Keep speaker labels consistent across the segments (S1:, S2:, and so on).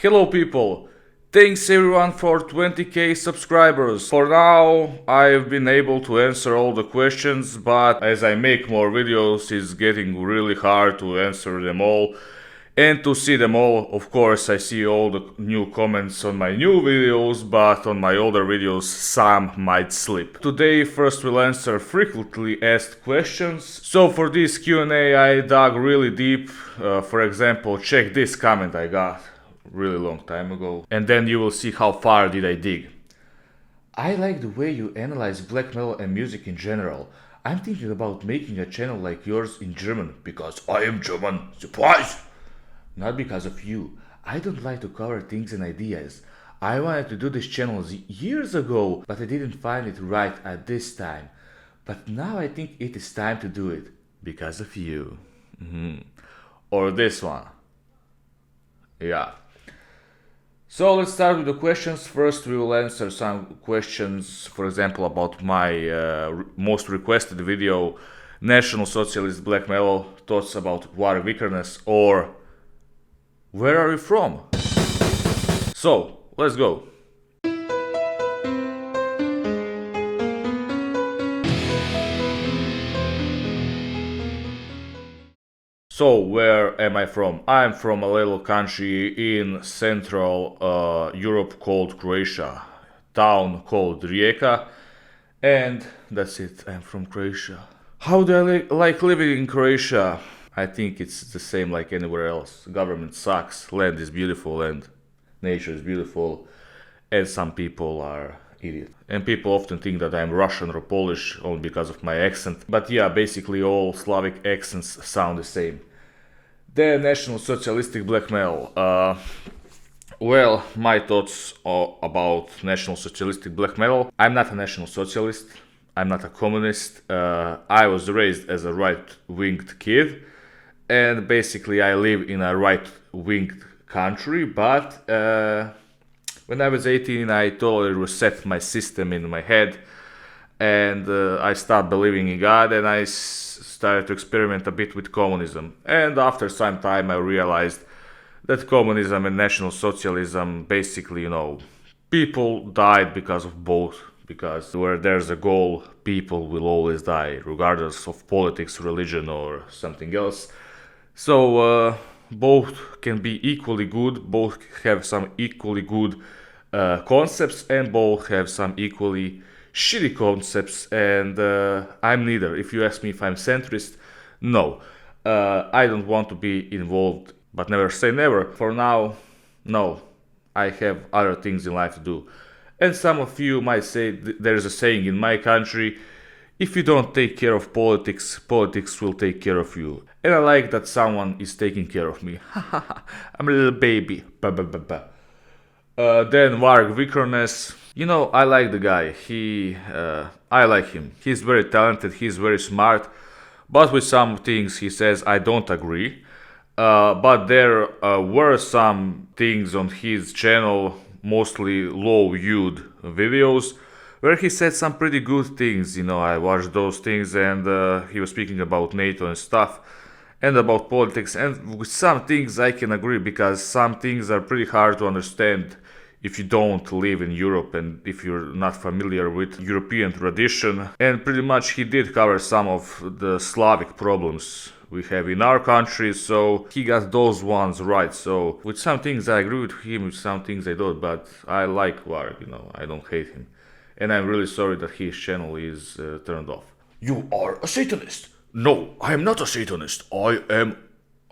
S1: Hello people, thanks everyone for 20k subscribers. For now, I've been able to answer all the questions, but as I make more videos, it's getting really hard to answer them all and to see them all. Of course, I see all the new comments on my new videos, but on my older videos, some might slip. Today, first we'll answer frequently asked questions. So for this Q&A, I dug really deep. For example, check this comment I got really long time ago, and then you will see how far did I dig. I like the way you analyze blackmail and music in general. I'm thinking about making a channel like yours in German, because I am German. Surprise! Not because of you. I don't like to cover things and ideas. I wanted to do this channel years ago, but I didn't find it right at this time. But now I think it is time to do it. Because of you. Or this one. Yeah. So let's start with the questions. First we will answer some questions, for example, about my most requested video, National Socialist Blackmail, thoughts about war weakness, or where are you from? So, let's go. So, where am I from? I'm from a little country in Central Europe called Croatia, town called Rijeka, and that's it, I'm from Croatia. How do I like living in Croatia? I think it's the same like anywhere else. Government sucks, land is beautiful and nature is beautiful, and some people are idiots. And people often think that I'm Russian or Polish only because of my accent. But yeah, basically all Slavic accents sound the same. The National Socialistic Blackmail. Well, my thoughts are about National Socialistic Blackmail. I'm not a National Socialist. I'm not a communist. I was raised as a right-winged kid. And basically I live in a right-winged country. But when I was 18, I totally reset my system in my head. And I started believing in God, and I started to experiment a bit with communism. And after some time I realized that communism and National Socialism, basically, people died because of both. Because where there's a goal, people will always die, regardless of politics, religion, or something else. So both can be equally good, both have some equally good concepts, and both have some equally shitty concepts, and I'm neither. If you ask me if I'm centrist, no. I don't want to be involved, but never say never. For now, no. I have other things in life to do. And some of you might say, there's a saying in my country, if you don't take care of politics, politics will take care of you. And I like that someone is taking care of me. I'm a little baby. Then Varg Vikernes. I like the guy. I like him. He's very talented, he's very smart. But with some things he says I don't agree. But there were some things on his channel, mostly low-viewed videos, where he said some pretty good things. I watched those things, and he was speaking about NATO and stuff, and about politics, and with some things I can agree, because some things are pretty hard to understand if you don't live in Europe and if you're not familiar with European tradition. And pretty much he did cover some of the Slavic problems we have in our country, so he got those ones right. So with some things I agree with him, with some things I don't, but I like Varg, I don't hate him. And I'm really sorry that his channel is turned off. You are a Satanist! No, I am not a Satanist.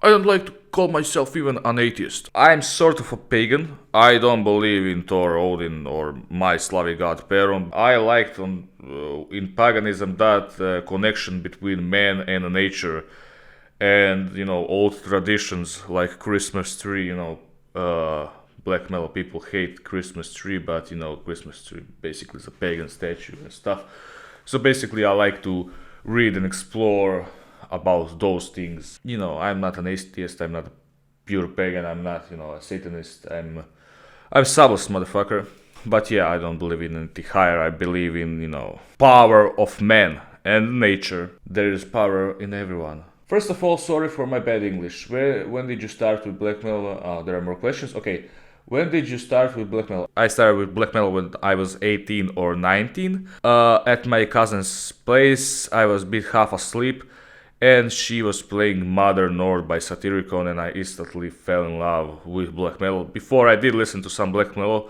S1: I don't like to call myself even an atheist. I'm sort of a pagan. I don't believe in Thor, Odin, or my Slavic god Peron. I liked in paganism that connection between man and nature, and old traditions like Christmas tree. Blackmail people hate Christmas tree, but Christmas tree basically is a pagan statue and stuff. So basically I like to read and explore about those things. I'm not an atheist, I'm not a pure pagan, I'm not, a Satanist, I'm Sabbath motherfucker. But yeah, I don't believe in anything higher. I believe in, power of man and nature. There is power in everyone. First of all, sorry for my bad English. When did you start with blackmail? There are more questions. Okay. When did you start with Blackmail? I started with Blackmail when I was 18 or 19. At my cousin's place, I was a bit half asleep, and she was playing Mother North by Satyricon, and I instantly fell in love with black metal. Before I did listen to some black metal,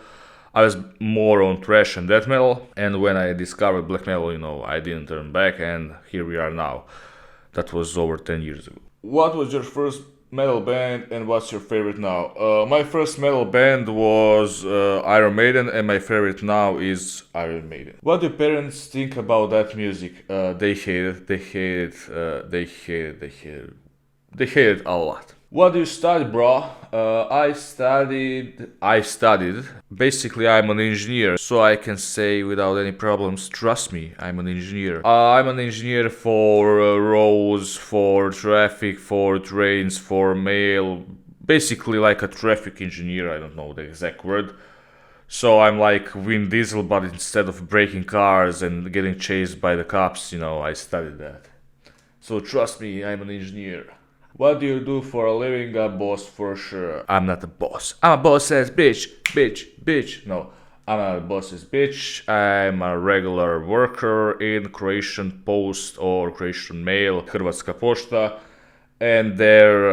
S1: I was more on thrash and death metal, and when I discovered black metal, I didn't turn back, and here we are now. That was over 10 years ago. What was your first metal band and what's your favorite now? My first metal band was Iron Maiden, and my favorite now is Iron Maiden. What do parents think about that music? They hate it, they hate it, they hate it, they hate it. They hate it a lot. What do you study, bro? I studied. Basically, I'm an engineer, so I can say without any problems, trust me, I'm an engineer. I'm an engineer for roads, for traffic, for trains, for mail. Basically, like a traffic engineer, I don't know the exact word. So I'm like Vin Diesel, but instead of breaking cars and getting chased by the cops, I studied that. So trust me, I'm an engineer. What do you do for a living? A boss for sure. I'm not a boss. I'm a boss's bitch, bitch, bitch. No, I'm not a boss's bitch. I'm a regular worker in Croatian Post or Croatian Mail, Hrvatska Pošta, and there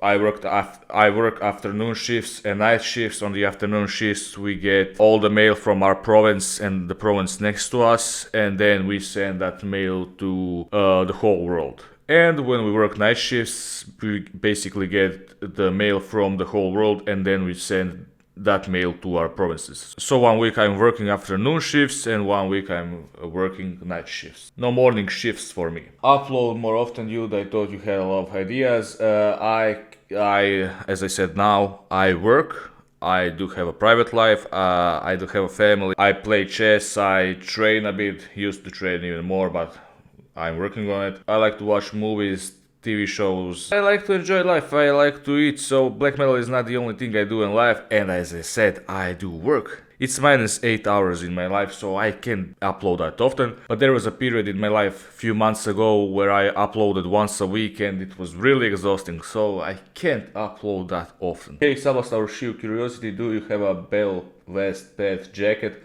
S1: I work afternoon shifts and night shifts. On the afternoon shifts, we get all the mail from our province and the province next to us, and then we send that mail to the whole world. And when we work night shifts, we basically get the mail from the whole world, and then we send that mail to our provinces. So 1 week I'm working afternoon shifts, and 1 week I'm working night shifts. No morning shifts for me. Upload more often, dude. I thought you had a lot of ideas. As I said, now I work. I do have a private life. I do have a family. I play chess. I train a bit. Used to train even more, but I'm working on it. I like to watch movies, TV shows. I like to enjoy life. I like to eat. So black metal is not the only thing I do in life. And as I said, I do work. It's minus 8 hours in my life, so I can't upload that often. But there was a period in my life a few months ago where I uploaded once a week, and it was really exhausting, so I can't upload that often. Hey, Sabas, our sheer curiosity, do you have a bell, vest, pet, jacket?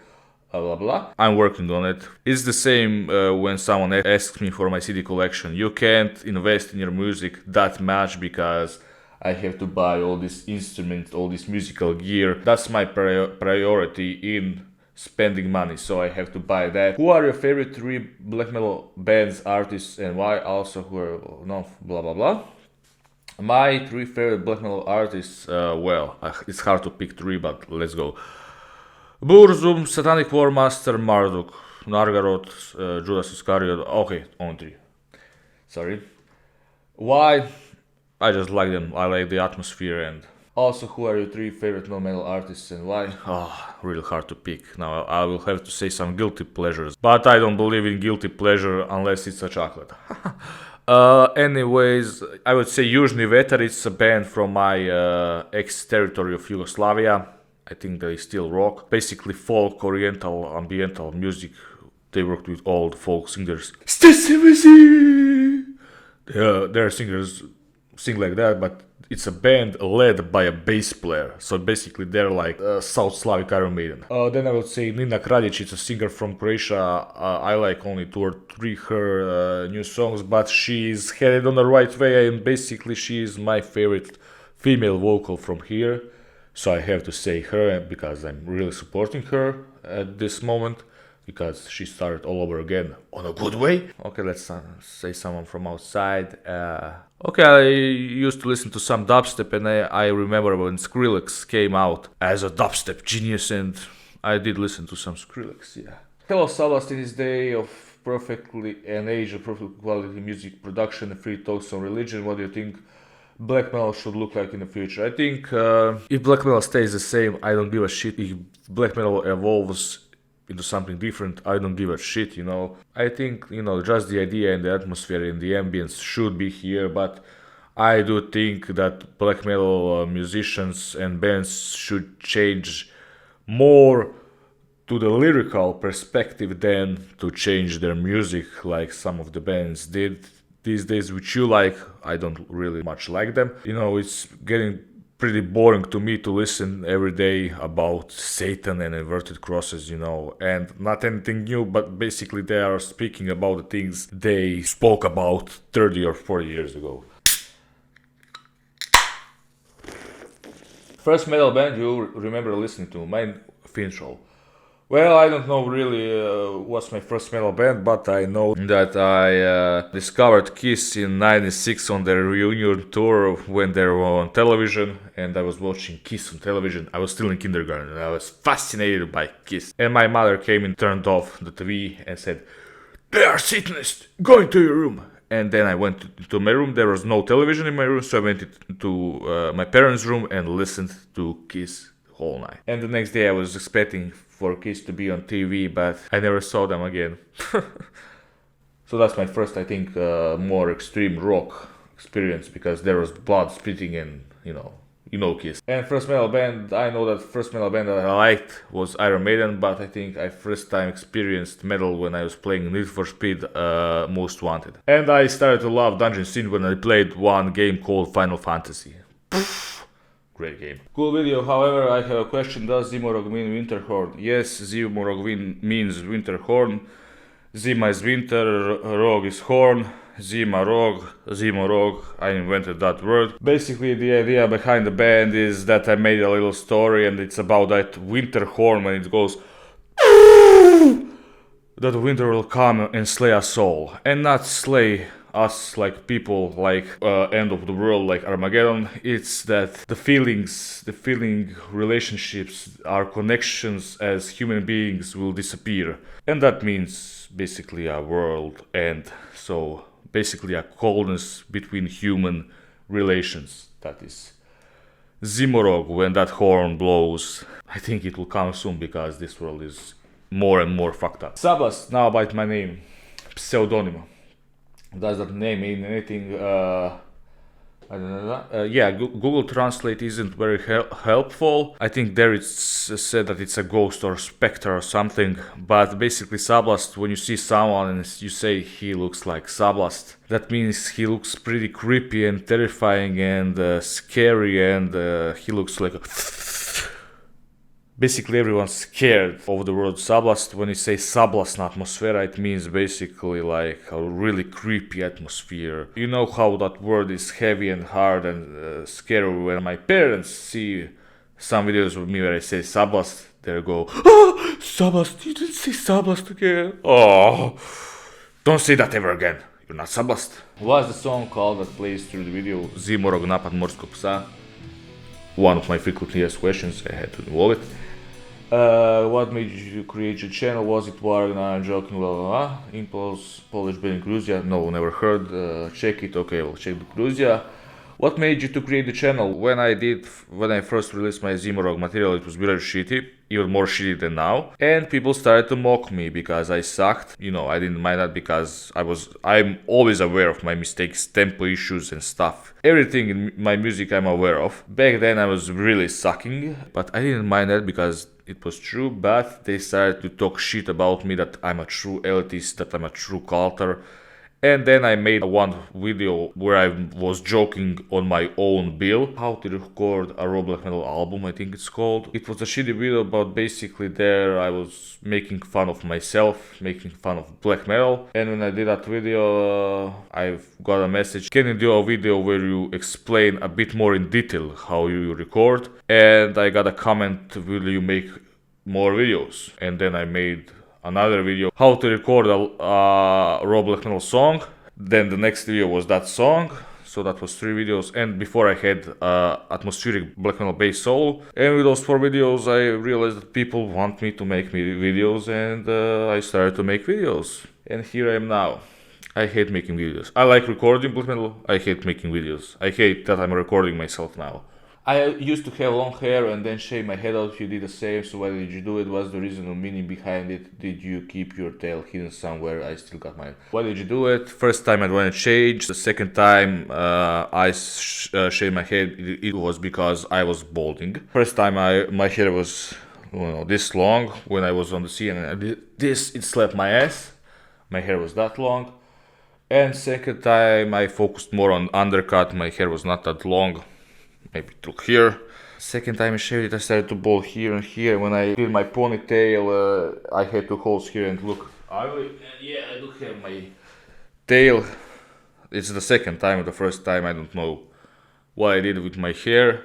S1: Blah blah. I'm working on it. It's the same when someone asks me for my CD collection. You can't invest in your music that much because I have to buy all these instruments, all this musical gear. That's my priority in spending money, so I have to buy that. Who are your favorite 3 black metal bands, artists, and why? Also, who are no blah blah blah. My 3 favorite black metal artists. It's hard to pick 3, but let's go. Burzum, Satanic War Master, Marduk, Nargaroth, Judas Iscariot. Okay, only 3. Sorry. Why? I just like them. I like the atmosphere. And also, who are your 3 favorite no-metal artists and why? Really hard to pick. Now I will have to say some guilty pleasures, but I don't believe in guilty pleasure unless it's a chocolate. Anyways, I would say Južni Vetar. It's a band from my ex-territory of Yugoslavia. I think they still rock. Basically folk, oriental, ambiental music. They worked with old folk singers. Their singers sing like that, but it's a band led by a bass player. So basically they're like South Slavic Iron Maiden. Then I would say Nina Kraljic. It's a singer from Croatia. I like only 2 or 3 her new songs, but she's headed on the right way, and basically she is my favorite female vocal from here. So I have to say her because I'm really supporting her at this moment, because she started all over again on a good way. Okay, let's say someone from outside. I used to listen to some dubstep, and I remember when Skrillex came out as a dubstep genius, and I did listen to some Skrillex, yeah. Hello, Sabas, in this day of age of perfect quality music production and free talks on religion, what do you think black metal should look like in the future? I think if black metal stays the same, I don't give a shit. If black metal evolves into something different, I don't give a shit, I think, just the idea and the atmosphere and the ambience should be here, but I do think that black metal musicians and bands should change more to the lyrical perspective than to change their music like some of the bands did these days, which you like. I don't really much like them. It's getting pretty boring to me to listen every day about Satan and inverted crosses, and not anything new, but basically they are speaking about the things they spoke about 30 or 40 years ago. First metal band you remember listening to? Mine, Finchal. Well, I don't know really what's my first metal band, but I know that I discovered Kiss in '96 on their reunion tour when they were on television, and I was watching Kiss on television. I was still in kindergarten, and I was fascinated by Kiss. And my mother came and turned off the TV and said, "They are Satanists! Go into your room!" And then I went to my room. There was no television in my room, so I went to my parents' room and listened to Kiss whole night. And the next day I was expecting for Kiss to be on TV, but I never saw them again. So that's my first, I think, more extreme rock experience, because there was blood spitting and, Kiss. And first metal band, I know that first metal band that I liked was Iron Maiden, but I think I first time experienced metal when I was playing Need for Speed Most Wanted. And I started to love Dungeon Scene when I played one game called Final Fantasy. Great game. Cool video. However, I have a question. Does Zimorog mean winter horn? Yes, Zimorog means winter horn. Zima is winter, rog is horn. Zimorog, I invented that word. Basically, the idea behind the band is that I made a little story, and it's about that winter horn when it goes that winter will come and slay us all, and not slay us like people, like end of the world, like Armageddon. It's that the feeling relationships, our connections as human beings will disappear, and that means basically a world end. So basically a coldness between human relations. That is Zimorog. When that horn blows, I think it will come soon, because this world is more and more fucked up. Sabas, now about my name, pseudonym. Does that name mean anything? I don't know. Yeah, Google Translate isn't very helpful. I think there it's said that it's a ghost or specter or something. But basically, Sablast, when you see someone and you say he looks like Sablast, that means he looks pretty creepy and terrifying and scary, and he looks like a basically everyone's scared of the word Sablast. When you say Sablastna atmosfera, it means basically like a really creepy atmosphere. You know how that word is heavy and hard and scary. When my parents see some videos of me where I say Sablast, they go, "Oh, Sablast, you didn't say Sablast again. Oh, don't say that ever again. You're not Sablast." What's the song called that plays through the video? Zimorog napad morskog psa. One of my frequently asked questions, I had to involve it. What made you create your channel? Was it War? No, I'm joking, blah blah blah. Impulse, Polish band Gruzia. No, never heard. Check it. Okay, I'll check the Gruzia. What made you to create the channel? When I first released my Zimorog material, it was very shitty, even more shitty than now. And people started to mock me because I sucked. I didn't mind that, because I'm always aware of my mistakes, tempo issues and stuff. Everything in my music I'm aware of. Back then I was really sucking, but I didn't mind that because it was true. But they started to talk shit about me, that I'm a true elitist, that I'm a true culter. And then I made one video where I was joking on my own bill, how to record a raw black metal album, I think it's called. It was a shitty video, but basically there I was making fun of myself, making fun of black metal. And when I did that video, I got a message, can you do a video where you explain a bit more in detail how you record? And I got a comment, will you make more videos? And then I made another video, how to record a raw black metal song. Then the next video was that song. So that was 3 videos. And before I had atmospheric black metal bass solo. And with those 4 videos I realized that people want me to make videos, and I started to make videos. And here I am now. I hate making videos. I like recording black metal, I hate making videos. I hate that I'm recording myself now. I used to have long hair and then shave my head out. You did the same, so why did you do it? What's the reason or meaning behind it? Did you keep your tail hidden somewhere? I still got mine. Why did you do it? First time I wanted to change. The second time I shaved my head, it was because I was balding. First time my hair was this long when I was on the scene, and it slapped my ass. My hair was that long. And second time I focused more on undercut. My hair was not that long. maybe till here. Second time I shaved it, I started to bald here and here. When I did my ponytail, I had two holes here and look. I do have my tail. It's the second time, the first time I don't know what I did with my hair.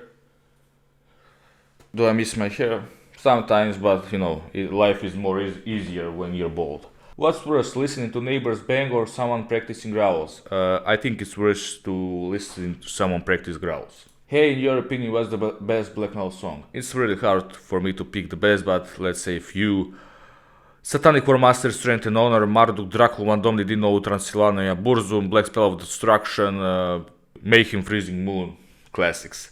S1: Do I miss my hair? Sometimes, but you know, life is more easier when you're bald. What's worse, listening to neighbors bang or someone practicing growls? I think it's worse to listen to someone practice growls. Hey, in your opinion, what's the best Blackmail song? It's really hard for me to pick the best, but let's say a few. Satanic War Master, Strength and Honor, Marduk, Dracul, Van Domni, Dino, Transylvania, Burzum, Black Spell of Destruction, Mayhem, Freezing Moon, classics.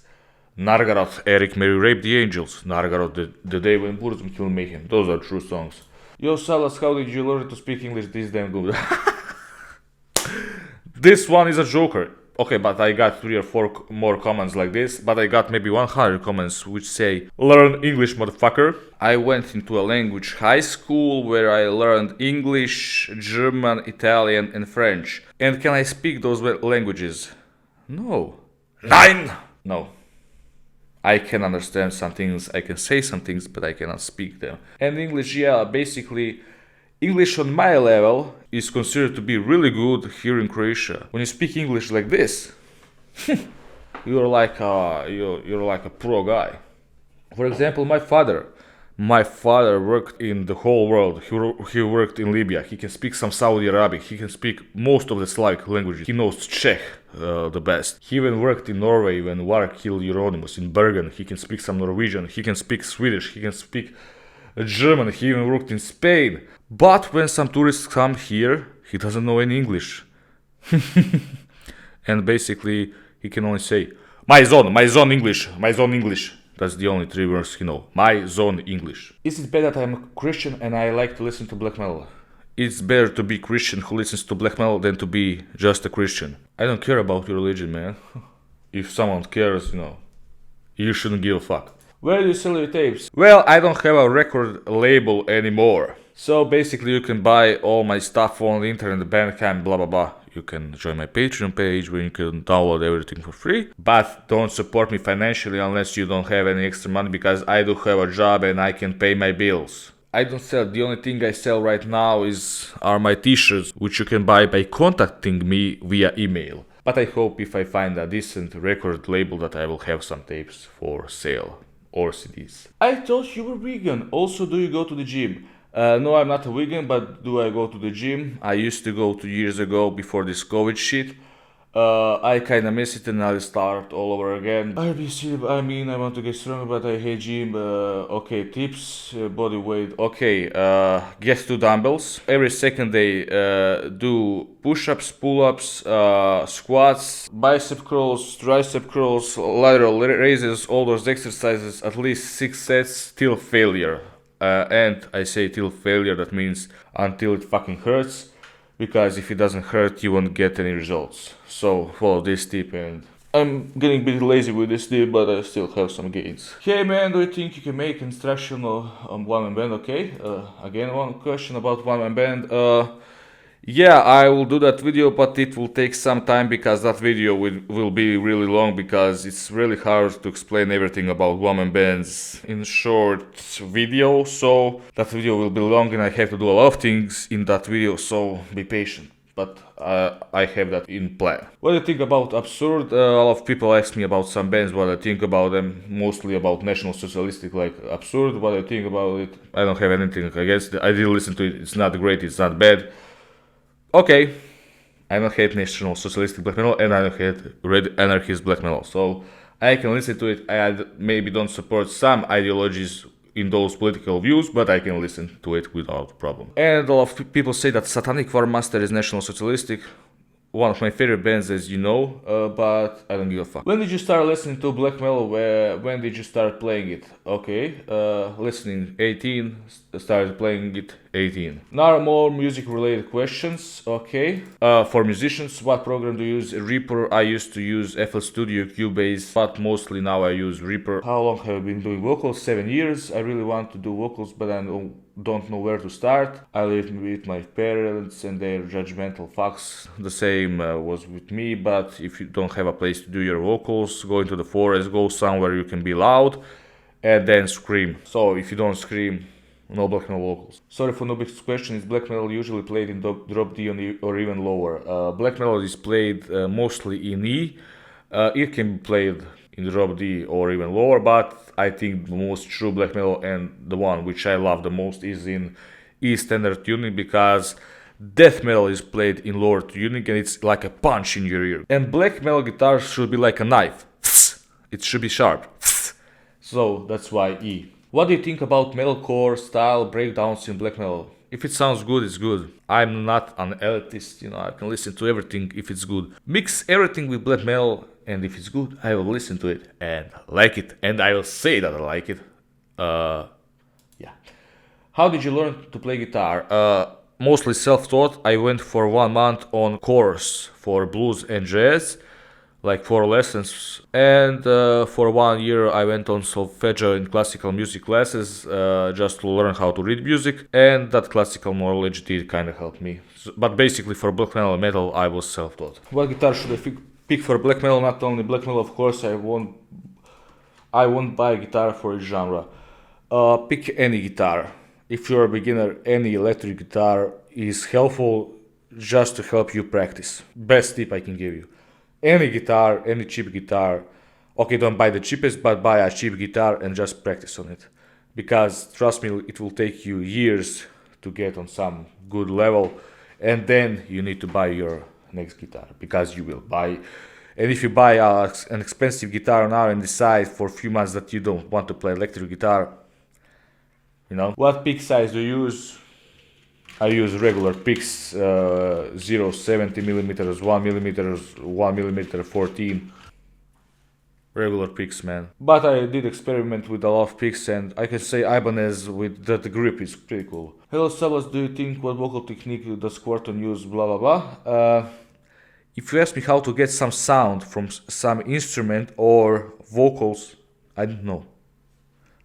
S1: Nargaroth, Eric, Mary, Rape the Angels, Nargaroth, the Day When Burzum Killed Mayhem. Those are true songs. Yo, Salas, how did you learn to speak English this damn good? This one is a joker. Okay, but I got 3 or 4 more comments like this, but I got maybe 100 comments which say, learn English, motherfucker. I went into a language high school where I learned English, German, Italian and French. And can I speak those languages? No. Nine! No. I can understand some things, I can say some things, but I cannot speak them. And English, yeah, basically, English on my level is considered to be really good here in Croatia. When you speak English like this, you're like a pro guy. For example, my father worked in the whole world. He worked in Libya. He can speak some Saudi Arabic. He can speak most of the Slavic languages. He knows Czech the best. He even worked in Norway when war killed Euronymous in Bergen. He can speak some Norwegian. He can speak Swedish. He can speak German. He even worked in Spain. But when some tourists come here, he doesn't know any English. And basically, he can only say, my zone English, my zone English. That's the only 3 words he knows. My zone English. Is it bad that I'm a Christian and I like to listen to black metal? It's better to be Christian who listens to black metal than to be just a Christian. I don't care about your religion, man. If someone cares, you shouldn't give a fuck. Where do you sell your tapes? Well, I don't have a record label anymore. So basically you can buy all my stuff on the internet, Bandcamp, blah blah blah. You can join my Patreon page where you can download everything for free. But don't support me financially unless you don't have any extra money, because I do have a job and I can pay my bills. I don't sell. The only thing I sell right now are my t-shirts, which you can buy by contacting me via email. But I hope if I find a decent record label that I will have some tapes for sale or CDs. I thought you were vegan. Also, do you go to the gym? No, I'm not a vegan, but do I go to the gym? I used to go 2 years ago before this COVID shit. I kinda miss it and I'll start all over again. RBC, I want to get stronger, but I hate gym. Okay, tips, body weight. Okay, get 2 dumbbells. Every second day, do push-ups, pull-ups, squats, bicep curls, tricep curls, lateral raises, all those exercises, at least 6 sets till failure. And I say till failure, that means until it fucking hurts, because if it doesn't hurt you won't get any results. So follow this tip, and I'm getting a bit lazy with this tip, but I still have some gains. Hey man, do you think you can make instructional one-man band? Okay, again one question about one-man band. Yeah, I will do that video, but it will take some time because that video will be really long, because it's really hard to explain everything about one-man bands in short video. So that video will be long and I have to do a lot of things in that video, so be patient. But I have that in plan. What do you think about Absurd? A lot of people ask me about some bands, what I think about them, mostly about National Socialistic like Absurd. What I think about it? I don't have anything against it. I did listen to it, it's not great, it's not bad. Okay, I don't hate National Socialistic black metal and I don't hate Red Anarchist black metal, so I can listen to it. I maybe don't support some ideologies in those political views, but I can listen to it without problem. And a lot of people say that Satanic War Master is National Socialistic, one of my favorite bands, as you know, but I don't give a fuck. When did you start listening to black metal? When did you start playing it? Okay, listening 18, started playing it 18. Now more music related questions. Okay. For musicians, what program do you use? Reaper. I used to use FL Studio, Cubase, but mostly now I use Reaper. How long have I been doing vocals? 7 years. I really want to do vocals, but I don't know where to start. I live with my parents and their judgmental fucks. The same was with me, but if you don't have a place to do your vocals, go into the forest, go somewhere you can be loud, and then scream. So if you don't scream, no Blackmail vocals. Sorry for no big question, is Blackmail usually played in drop D or even lower? Blackmail is played mostly in E. It can be played in drop D or even lower, but I think the most true Blackmail and the one which I love the most is in E standard tuning, because death metal is played in lower tuning and it's like a punch in your ear. And black metal guitar should be like a knife. It should be sharp. So that's why E. What do you think about metalcore style breakdowns in black metal? If it sounds good, it's good. I'm not an elitist, I can listen to everything if it's good. Mix everything with black metal, and if it's good, I will listen to it and like it, and I will say that I like it. Yeah. How did you learn to play guitar? Mostly self-taught. I went for 1 month on course for blues and jazz, like 4 lessons, and for 1 year I went on solfeggio in classical music classes, just to learn how to read music, and that classical knowledge did kind of help me. But basically for black metal I was self-taught. What guitar should I pick for black metal? Not only black metal, of course. I won't buy a guitar for each genre. Pick any guitar. If you're a beginner, any electric guitar is helpful just to help you practice. Best tip I can give you. Any guitar, any cheap guitar. Okay, don't buy the cheapest, but buy a cheap guitar and just practice on it. Because trust me, it will take you years to get on some good level, and then you need to buy your next guitar, because you will buy. And if you buy an expensive guitar now and decide for a few months that you don't want to play electric guitar, What pick size do you use? I use regular picks, 0.70 millimeters, 1 millimeters, 1 millimeter 14. Regular picks, man. But I did experiment with a lot of picks, and I can say Ibanez with that grip is pretty cool. Hello Sabas, do you think what vocal technique does Quarton use, blah blah blah? If you ask me how to get some sound from some instrument or vocals, I don't know.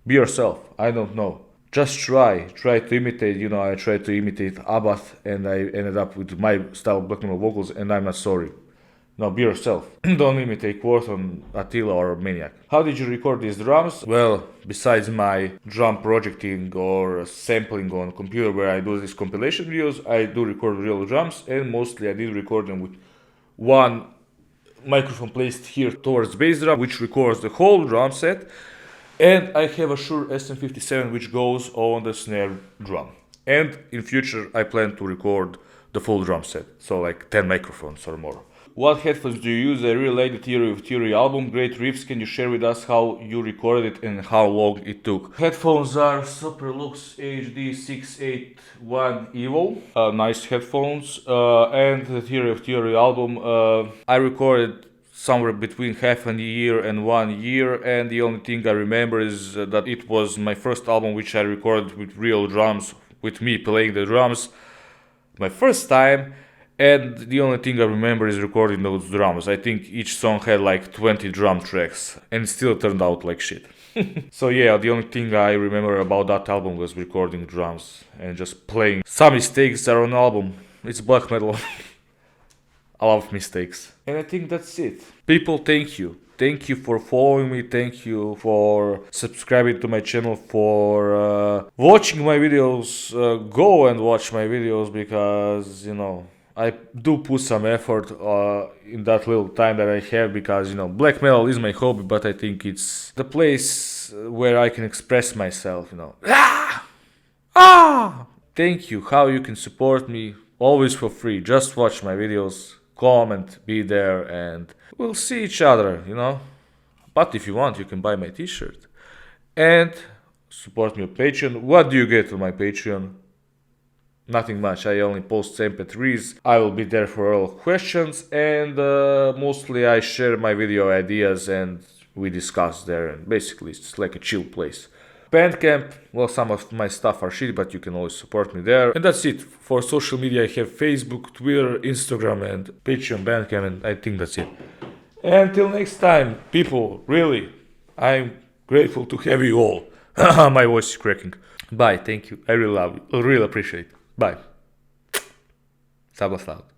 S1: Be yourself, I don't know. Just try to imitate, I tried to imitate Abbath and I ended up with my style of black metal vocals, and I'm not sorry. No, be yourself. Don't imitate Quarton, Attila or Maniac. How did you record these drums? Well, besides my drum projecting or sampling on computer where I do these compilation videos, I do record real drums, and mostly I did record them with one microphone placed here towards bass drum, which records the whole drum set. And I have a Shure SM57 which goes on the snare drum. And in future I plan to record the full drum set, so like 10 microphones or more. What headphones do you use? I really like the Theory of Theory album, great riffs. Can you share with us how you recorded it and how long it took? Headphones are Superlux HD 681 Evo, nice headphones. And the Theory of Theory album, I recorded somewhere between half a year and 1 year, and the only thing I remember is that it was my first album which I recorded with real drums, with me playing the drums, my first time, and the only thing I remember is recording those drums. I think each song had like 20 drum tracks, and it still turned out like shit. So yeah, the only thing I remember about that album was recording drums and just playing. Some mistakes are on the album, it's black metal. A lot of mistakes. And I think that's it. People, thank you. Thank you for following me. Thank you for subscribing to my channel, for watching my videos. Go and watch my videos, because, I do put some effort in that little time that I have, because, black metal is my hobby, but I think it's the place where I can express myself, Thank you. How you can support me? Always for free. Just watch my videos. Comment, be there, and we'll see each other, But if you want, you can buy my t-shirt. And support me on Patreon. What do you get on my Patreon? Nothing much. I only post MP3s. I will be there for all questions, and mostly I share my video ideas and we discuss there, and basically it's like a chill place. Bandcamp, well, some of my stuff are shitty, but you can always support me there. And that's it. For social media, I have Facebook, Twitter, Instagram, and Patreon, Bandcamp, and I think that's it. Until next time, people, really, I'm grateful to have you all. My voice is cracking. Bye, thank you. I really love you. I really appreciate it. Bye. Sablaslav.